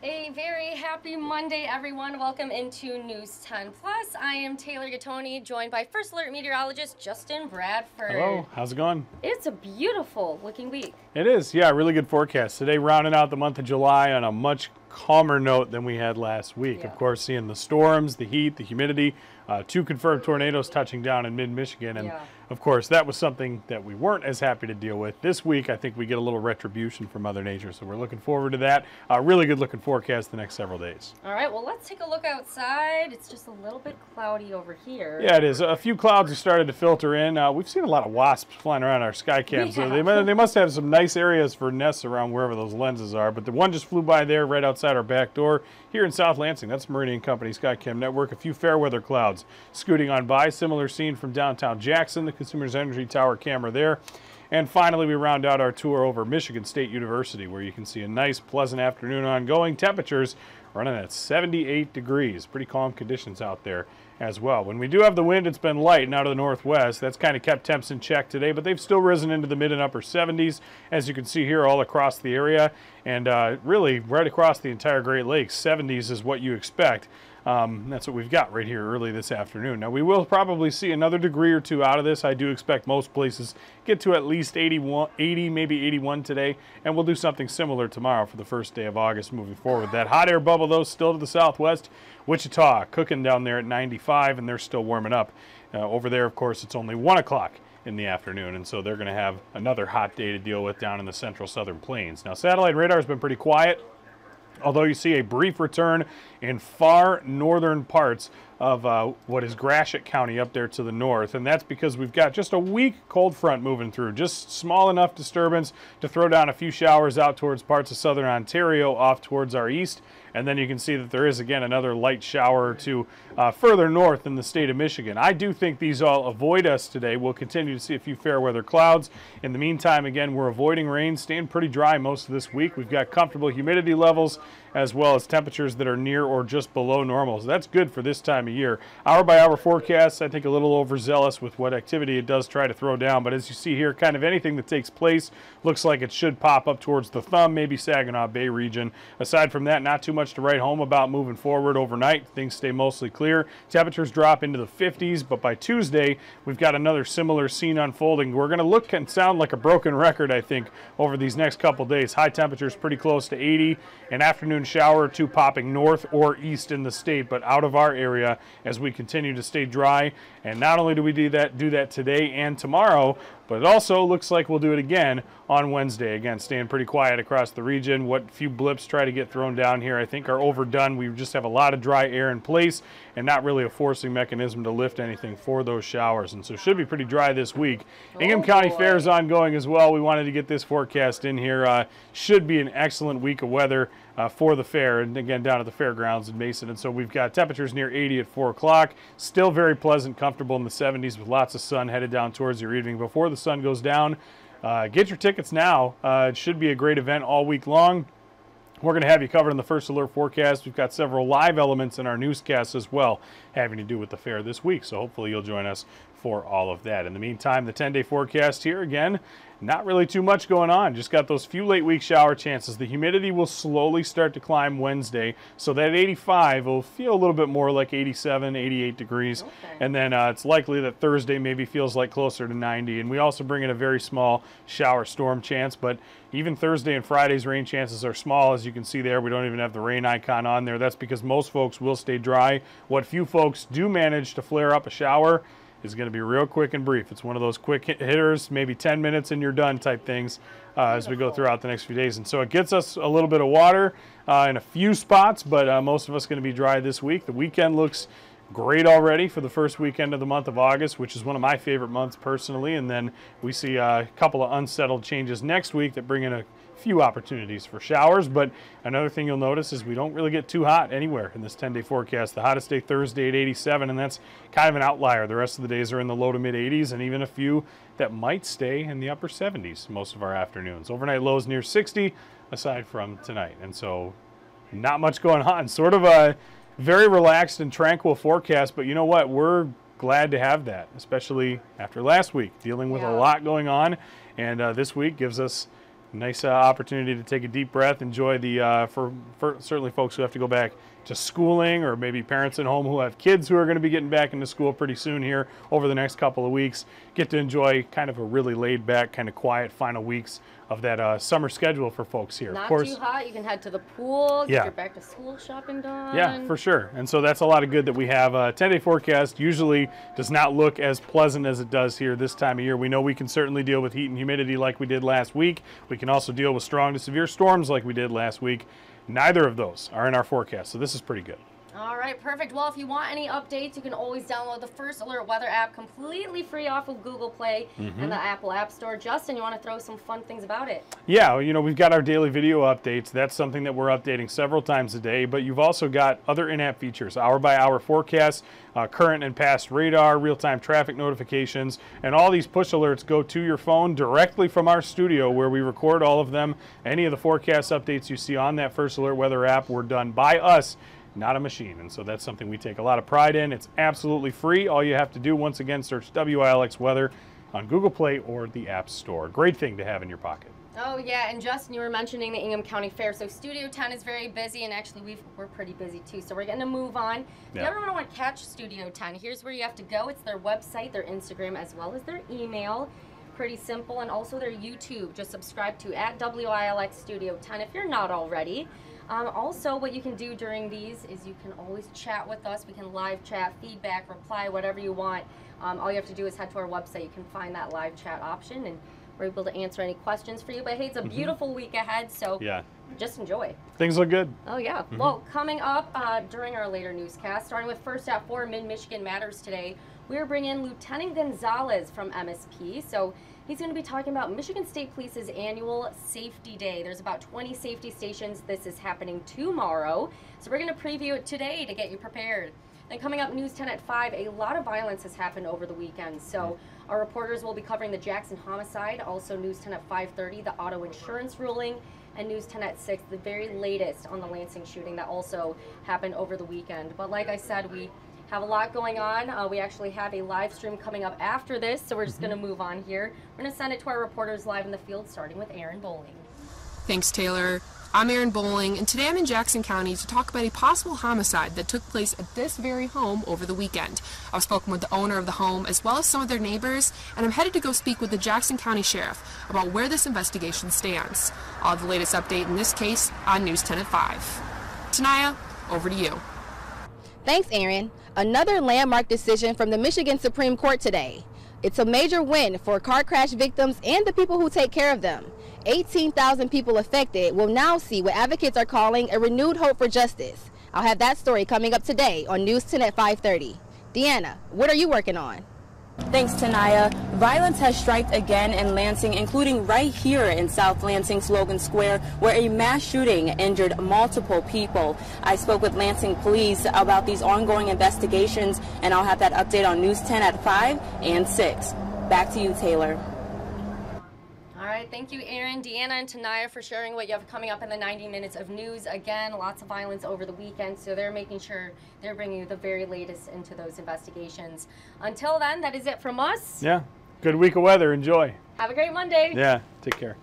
A very happy Monday, everyone. Welcome into News 10 Plus. I am Taylor Gattoni, joined by First Alert meteorologist Justin Bradford. Hello, how's it going? It's a beautiful looking week. It is, yeah, really good forecast. Today, rounding out the month of July on a much calmer note than we had last week. Yeah. Of course, seeing the storms, the heat, the humidity, 2 confirmed tornadoes touching down in mid-Michigan. And, of course, that was something that we weren't as happy to deal with. This week, I think we get a little retribution from Mother Nature, so we're looking forward to that. Really good looking forecast the next several days. All right, well, let's take a look outside. It's just a little bit cloudy over here. Yeah, it is. A few clouds have started to filter in. We've seen a lot of wasps flying around our sky cam, so they must have some nice areas for nests around wherever those lenses are. But the one just flew by there right outside our back door here in South Lansing. That's Meridian Company Skycam Network. A few fair weather clouds scooting on by. Similar scene from downtown Jackson, the Consumers Energy Tower camera there. And finally, we round out our tour over Michigan State University, where you can see a nice, pleasant afternoon ongoing. Temperatures running at 78 degrees. Pretty calm conditions out there as well. When we do have the wind, it's been light and out of the northwest. That's kind of kept temps in check today, but they've still risen into the mid and upper 70s, as you can see here all across the area. And really, right across the entire Great Lakes, 70s is what you expect. That's what we've got right here early this afternoon. Now, we will probably see another degree or two out of this. I do expect most places get to at least 81, 80, maybe 81 today, and we'll do something similar tomorrow for the first day of August moving forward. That hot air bubble, though, still to the southwest. Wichita cooking down there at 95, and they're still warming up. Over there, of course, it's only 1 o'clock in the afternoon, and so they're going to have another hot day to deal with down in the central southern plains. Now, satellite radar has been pretty quiet, although you see a brief return in far northern parts of what is Gratiot County up there to the north, and that's because we've got just a weak cold front moving through, just small enough disturbance to throw down a few showers out towards parts of southern Ontario off towards our east, and then you can see that there is again another light shower or two further north in the state of Michigan. I do think these all avoid us today. We'll continue to see a few fair weather clouds. In the meantime, again, we're avoiding rain, staying pretty dry most of this week. We've got comfortable humidity levels as well as temperatures that are near or just below normal. So that's good for this time of year. Hour by hour forecasts, I think a little overzealous with what activity it does try to throw down. But as you see here, kind of anything that takes place looks like it should pop up towards the thumb, maybe Saginaw Bay region. Aside from that, not too much to write home about moving forward overnight. Things stay mostly clear. Temperatures drop into the 50s, but by Tuesday, we've got another similar scene unfolding. We're going to look and sound like a broken record, I think, over these next couple days. High temperatures pretty close to 80, an afternoon shower or two popping north or east in the state, but out of our area as we continue to stay dry. And not only do we do that today and tomorrow, but it also looks like we'll do it again on Wednesday. Again, staying pretty quiet across the region. What few blips try to get thrown down here, I think, are overdone. We just have a lot of dry air in place and not really a forcing mechanism to lift anything for those showers. And so it should be pretty dry this week. Ingham County Fair is ongoing as well. We wanted to get this forecast in here. Should be an excellent week of weather for the fair, and again down at the fairgrounds in Mason. And so we've got temperatures near 80 at 4 o'clock. Still very pleasant, comfortable in the 70s with lots of sun headed down towards your evening before the sun goes down. Get your tickets now. It should be a great event all week long. We're going to have you covered in the First Alert forecast. We've got several live elements in our newscasts as well having to do with the fair this week, so hopefully you'll join us for all of that. In the meantime, the 10-day forecast here again, not really too much going on. Just got those few late week shower chances. The humidity will slowly start to climb Wednesday, so that 85 will feel a little bit more like 87, 88 degrees. Okay. And then it's likely that Thursday maybe feels like closer to 90. And we also bring in a very small shower storm chance, but even Thursday and Friday's rain chances are small, as you can see there. We don't even have the rain icon on there. That's because most folks will stay dry. What few folks do manage to flare up a shower is going to be real quick and brief. It's one of those quick hitters, maybe 10 minutes and you're done type things as we go throughout the next few days. And so it gets us a little bit of water in a few spots, but most of us going to be dry this week. The weekend looks great already for the first weekend of the month of August, which is one of my favorite months personally. And then we see a couple of unsettled changes next week that bring in a few opportunities for showers. But another thing you'll notice is we don't really get too hot anywhere in this 10-day forecast. The hottest day Thursday at 87, and that's kind of an outlier. The rest of the days are in the low to mid 80s, and even a few that might stay in the upper 70s most of our afternoons. Overnight lows near 60 aside from tonight. And so not much going on. Sort of a very relaxed and tranquil forecast, but you know what? We're glad to have that, especially after last week, dealing with a lot going on. And this week gives us Nice opportunity to take a deep breath, enjoy the, for certainly folks who have to go back to schooling, or maybe parents at home who have kids who are going to be getting back into school pretty soon here over the next couple of weeks, get to enjoy kind of a really laid back, kind of quiet final weeks of that summer schedule for folks here. Not of course, too hot, you can head to the pool, get your back to school shopping done. Yeah, for sure. And so that's a lot of good that we have. 10-day forecast usually does not look as pleasant as it does here this time of year. We know we can certainly deal with heat and humidity like we did last week. We can also deal with strong to severe storms like we did last week. Neither of those are in our forecast, so this is pretty good. All right, perfect. Well, if you want any updates, you can always download the First Alert Weather app completely free off of Google Play and the Apple App Store. Justin, you want to throw some fun things about it? Yeah, you know, we've got our daily video updates. That's something that we're updating several times a day, but you've also got other in-app features, hour-by-hour forecasts, current and past radar, real-time traffic notifications, and all these push alerts go to your phone directly from our studio where we record all of them. Any of the forecast updates you see on that First Alert Weather app were done by us, not a machine, and so that's something we take a lot of pride in. It's absolutely free. All you have to do, once again, search WILX Weather on Google Play or the App Store. Great thing to have in your pocket. Oh yeah, and Justin, you were mentioning the Ingham County Fair. So Studio 10 is very busy, and actually we're pretty busy too, so we're going to move on. If you ever want to catch Studio 10, here's where you have to go. It's their website, their Instagram, as well as their email. Pretty simple, and also their YouTube. Just subscribe to @WILX Studio 10 if you're not already. Also, what you can do during these is you can always chat with us. We can live chat, feedback, reply, whatever you want. All you have to do is head to our website. You can find that live chat option, and we're able to answer any questions for you. But hey, it's a beautiful week ahead, so just enjoy. Things look good. Oh yeah. Well, coming up during our later newscast, starting with First at 4 Mid-Michigan Matters today, we're bringing Lieutenant Gonzalez from MSP. So he's going to be talking about Michigan State Police's annual Safety Day. There's about 20 safety stations. This is happening tomorrow. So we're going to preview it today to get you prepared. Then coming up, News 10 at 5, a lot of violence has happened over the weekend. So our reporters will be covering the Jackson homicide, also News 10 at 5:30, the auto insurance ruling, and News 10 at 6, the very latest on the Lansing shooting that also happened over the weekend. But like I said, we have a lot going on. We actually have a live stream coming up after this, so we're just going to move on here. We're going to send it to our reporters live in the field, starting with Aaron Bowling. Thanks, Taylor. I'm Aaron Bowling, and today I'm in Jackson County to talk about a possible homicide that took place at this very home over the weekend. I've spoken with the owner of the home as well as some of their neighbors, and I'm headed to go speak with the Jackson County Sheriff about where this investigation stands. I'll have the latest update in this case on News 10 at 5. Tanaya, over to you. Thanks, Aaron. Another landmark decision from the Michigan Supreme Court today. It's a major win for car crash victims and the people who take care of them. 18,000 people affected will now see what advocates are calling a renewed hope for justice. I'll have that story coming up today on News 10 at 5:30. Deanna, what are you working on? Thanks, Tanaya. Violence has struck again in Lansing, including right here in South Lansing's Logan Square, where a mass shooting injured multiple people. I spoke with Lansing police about these ongoing investigations, and I'll have that update on News 10 at 5 and 6. Back to you, Taylor. All right, thank you, Aaron, Deanna, and Tanaya for sharing what you have coming up in the 90 minutes of news. Again, lots of violence over the weekend, so they're making sure they're bringing you the very latest into those investigations. Until then, that is it from us. Yeah, good week of weather. Enjoy. Have a great Monday. Yeah, take care.